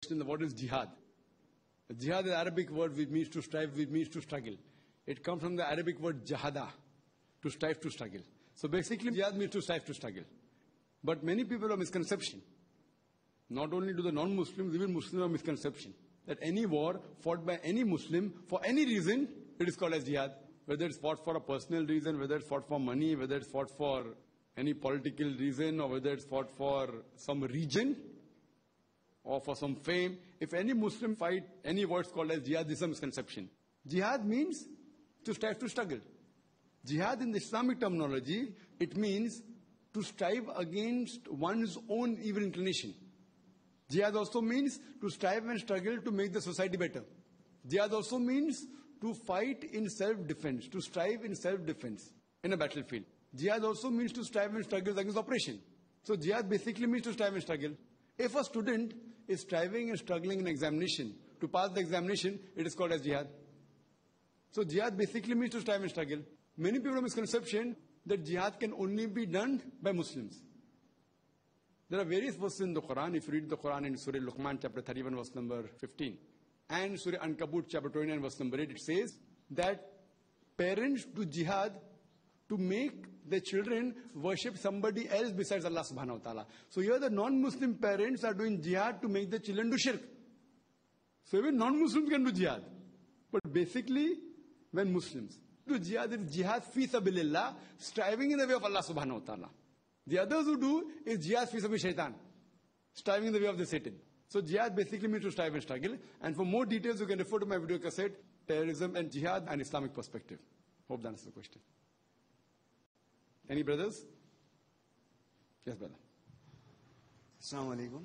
What is jihad? Jihad is an Arabic word which means to strive, which means to struggle. It comes from the Arabic word jahada, to strive, to struggle. So basically, jihad means to strive, to struggle. But many people have misconception. Not only do the non-Muslims, even Muslims have misconception that any war fought by any Muslim for any reason, it is called as jihad. Whether it's fought for a personal reason, whether it's fought for money, whether it's fought for any political reason, or whether it's fought for some region or for some fame. If any Muslim fight any words called as jihad, this is a misconception. Jihad means to strive, to struggle. Jihad in the Islamic terminology, it means to strive against one's own evil inclination. Jihad also means to strive and struggle to make the society better. Jihad also means to fight in self-defense, to strive in self-defense in a battlefield. Jihad also means to strive and struggle against oppression. So jihad basically means to strive and struggle. If a student is striving and struggling in examination, to pass the examination, it is called as jihad. So jihad basically means to strive and struggle. Many people have misconception that jihad can only be done by Muslims. There are various verses in the Quran. If you read the Quran in Surah Luqman chapter 31 verse number 15 and Surah Ankabut chapter 29 verse number 8, it says that parents do jihad to make their children worship somebody else besides Allah subhanahu wa ta'ala. So here the non-Muslim parents are doing jihad to make the children do shirk. So even non-Muslims can do jihad. But basically, when Muslims do jihad, it's jihad fi sabilillah, striving in the way of Allah subhanahu wa ta'ala. The others who do is jihad fi sabil shaitan, striving in the way of the Satan. So jihad basically means to strive and struggle. And for more details, you can refer to my video cassette, Terrorism and Jihad and Islamic Perspective. Hope that answers the question. Any brothers? Yes, brother. Assalamu alaikum.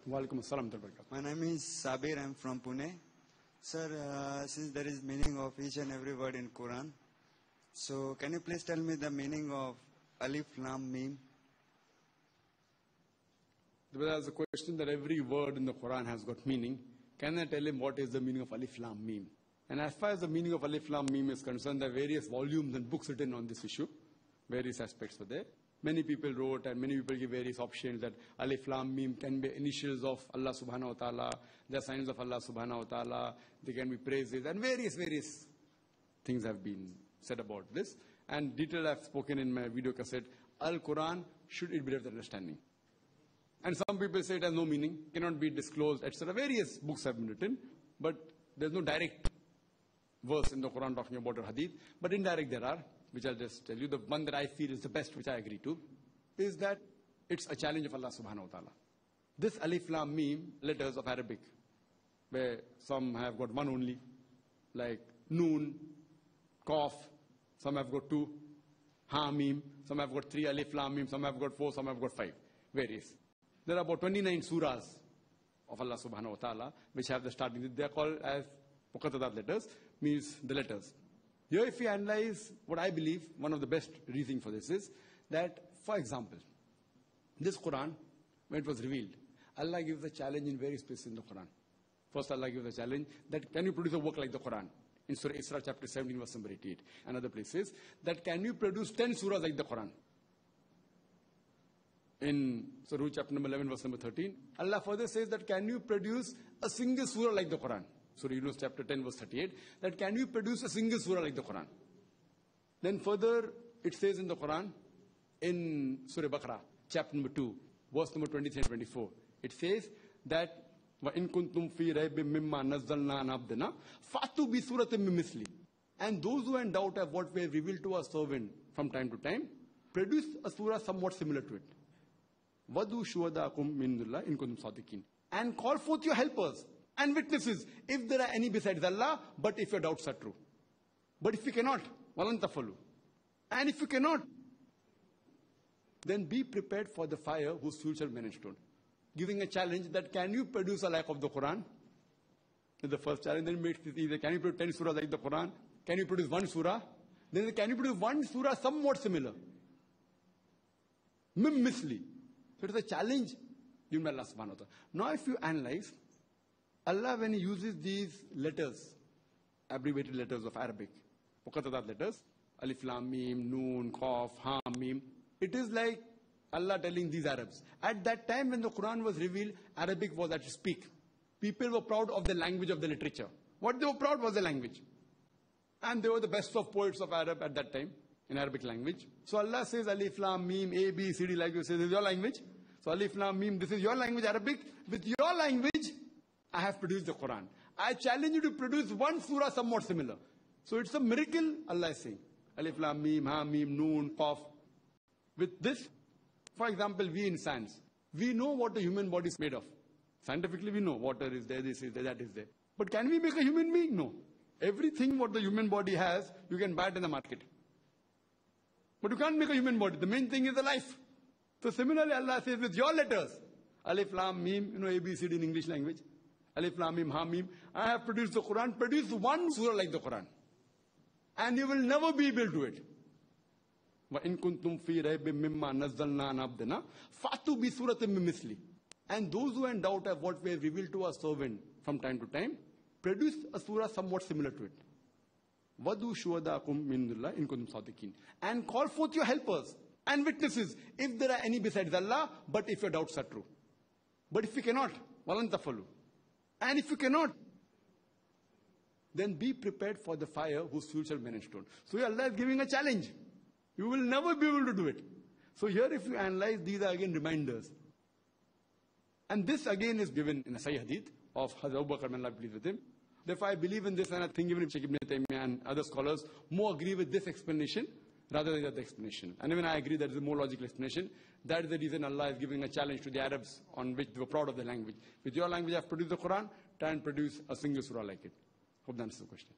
Walaikum assalam. My name is Sabir. I'm from Pune. Sir, since there is meaning of each and every word in Quran, so can you please tell me the meaning of Alif Lam Mim? There's a question that every word in the Quran has got meaning. Can I tell him what is the meaning of Alif Lam Mim? And as far as the meaning of Alif Lam Mim is concerned, there are various volumes and books written on this issue. Various aspects were there. Many people wrote and many people give various options that Alif Lam Mim can be initials of Allah subhanahu wa ta'ala, the signs of Allah subhanahu wa ta'ala, they can be praises, and various things have been said about this. And detail I've spoken in my video cassette, Al-Quran, should it be left understanding? And some people say it has no meaning, cannot be disclosed, etc. Various books have been written, but there's no direct verse in the Quran talking about a hadith, but indirect there are, which I'll just tell you. The one that I feel is the best, which I agree to, is that it's a challenge of Allah subhanahu wa ta'ala. This Alif Lam Mim letters of Arabic, where some have got one only, like Noon, Qaf, some have got two, Ha Mim, some have got three Alif Lam Mim, some have got four, some have got five, various. There are about 29 surahs of Allah subhanahu wa ta'ala, which have the starting. They are called as Muqattadat letters, means the letters. Here, if we analyze what I believe, one of the best reasoning for this is that, for example, this Quran, when it was revealed, Allah gives a challenge in various places in the Quran. First, Allah gives a challenge that can you produce a work like the Quran? In Surah Isra chapter 17 verse number 88. And other places, that can you produce 10 surahs like the Quran? In Surah chapter number 11 verse number 13, Allah further says that can you produce a single surah like the Quran? Surah Yunus chapter 10 verse 38, that can you produce a single surah like the Quran? Then further it says in the Quran, in Surah Baqarah, chapter number 2, verse number 23 and 24, it says that وَإِن كُنْتُمْ فِي رَيْبٍ مِّمَّا نَزَّلْنَا عَلَىٰ عَبْدِنَا فَأْتُوا بِسُورَةٍ مِّن مِّثْلِهِ. And those who are in doubt of what we have revealed to our servant from time to time, produce a surah somewhat similar to it. وَدُوا شُهَدَاءَكُم مِّن اللَّهِ إِن كُنتُمْ صَادِقِينَ. And call forth your helpers and witnesses, if there are any besides Allah, but if your doubts are true. But if you cannot, walan tafalu. And if you cannot, then be prepared for the fire whose fuel shall burn and stone. Giving a challenge that can you produce a like of the Quran? That's the first challenge. Then it makes it easier. Can you produce 10 surahs like the Quran? Can you produce one surah? Then can you produce one surah somewhat similar? Mim misli. So it is a challenge given by Allah subhanahu wa ta'ala. Now if you analyze, Allah, when He uses these letters, abbreviated letters of Arabic, Muqattadat letters, Alif Lam Mim, Noon, Qaf, Ha Mim, it is like Allah telling these Arabs. At that time when the Quran was revealed, Arabic was at its peak. people were proud of the language of the literature. What they were proud was the language. And they were the best of poets of Arab at that time, in Arabic language. So Allah says, Alif, Lam, Mim, A, B, C, D, like you say, this is your language. So Alif, Lam, Mim, this is your language, Arabic. With your language, I have produced the Quran. I challenge you to produce one surah somewhat similar. So it's a miracle, Allah is saying. Alif, Lam, Mim, Ha, Mim, Noon, Qaf. With this, for example, we insans, we know what the human body is made of. Scientifically, we know water is there, this is there, that is there. But can we make a human being? No. Everything what the human body has, you can buy it in the market. But you can't make a human body. The main thing is the life. So similarly, Allah says with your letters, Alif, Lam, Mim, you know, A, B, C, D in English language. Alif, Lam, Mim, Ha, Mim. I have produced the Quran. Produce one surah like the Quran. And you will never be able to do it. وَإِن كُنْتُمْ فِي رَيْبٍ مِّمَّا نَزَّلْنَا عَلَىٰ عَبْدِنَا فَأْتُوا بِسُورَةٍ مِّن مِّثْلِهِ. And those who are in doubt of what we have revealed to our servant from time to time, produce a surah somewhat similar to it. وَدُوا شُهَدَاءَكُم مِّن دُونِ اللَّهِ إِن كُنتُمْ صَادِقِينَ. And call forth your helpers and witnesses, if there are any besides Allah, but if your doubts are true. But if you cannot, وَلَن تَفَلُوا. And if you cannot, then be prepared for the fire whose fuel shall burn and stone. So Allah is giving a challenge. You will never be able to do it. So here if you analyze, these are again reminders. And this again is given in a Sahih Hadith of Hazrat Abu Bakr, may Allah be pleased with him. Therefore I believe in this, and I think even Sheikh Ibn Taymiyyah and other scholars more agree with this explanation rather than the other explanation. And even I agree that is a more logical explanation. That is the reason Allah is giving a challenge to the Arabs on which they were proud of the language. With your language I have produced the Quran, try and produce a single surah like it. Hope that answers the question.